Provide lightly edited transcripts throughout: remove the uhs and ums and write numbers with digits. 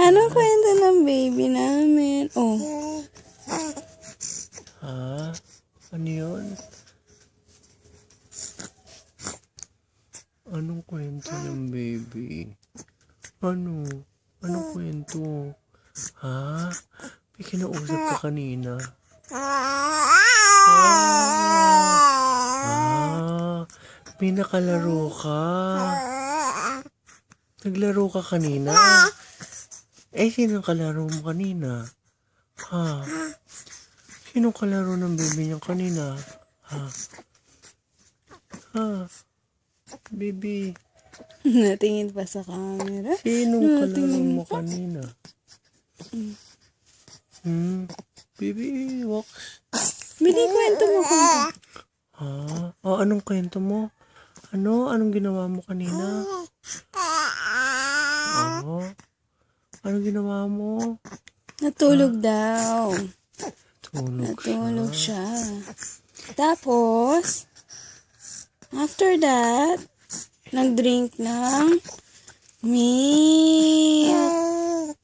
Anong kwento ng baby namin? Oh. Ha? Ano yun? Anong kwento ng baby? Ano? Anong kwento? Ha? May kinausap ka kanina? May nakalaro ka. Naglaro ka kanina? Sinong kalaro mo kanina? Ha? Sinong kalaro ng baby niya kanina? Ha? Ha? Baby. Natingin pa sa camera. Sinong kalaro mo kanina? Baby, walks. Bili, kwento mo, kwento. Ha? Anong kwento mo? Anong ginawa mo kanina? Anong ginawa mo? Natulog daw. Tulog Natulog siya. Tapos, after that, nag-drink ng milk.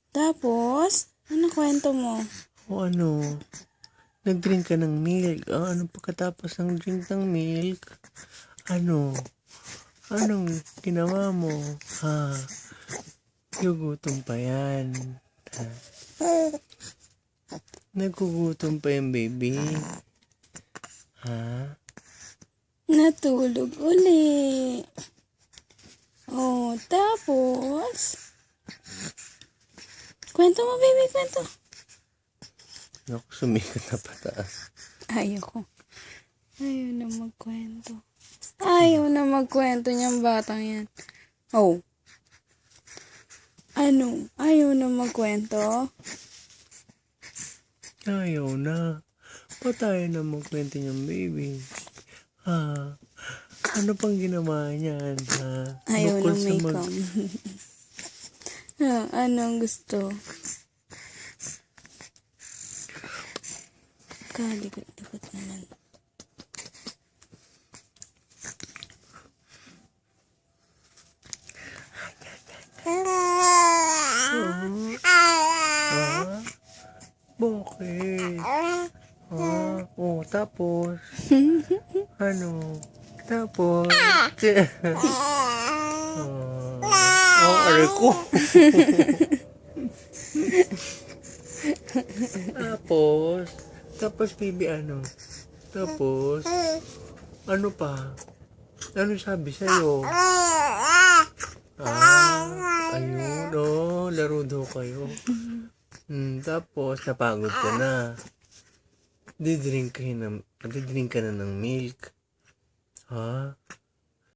Tapos, ano kwento mo? Nag-drink ka ng milk. Ano pagkatapos ng drink ng milk? Anong ginawa mo? Ha? Gugutom pa yan. Ha? Nagugutom pa yung baby. Ha? Natulog uli. Tapos, kwento mo, baby, kwento. Naku, sumikat na pataas. Ayaw na magkwento. Ayaw na magkwento niyang batang yan. Ayaw na magkwento? Ayaw na. Patay na magkwento niyang baby. Ha? Ano pang ginawa niyan? Ha? Ayaw Bukod na sa may come. Anong gusto? Kalikot-likot naman. Bakit? Tapos? Tapos? Aray ko. Tapos baby, Tapos? Ano pa? Ano sabi sa'yo? Ayun, laro daw kayo. Tapos, napagod ka na. Didrink ka na ng milk. Ha?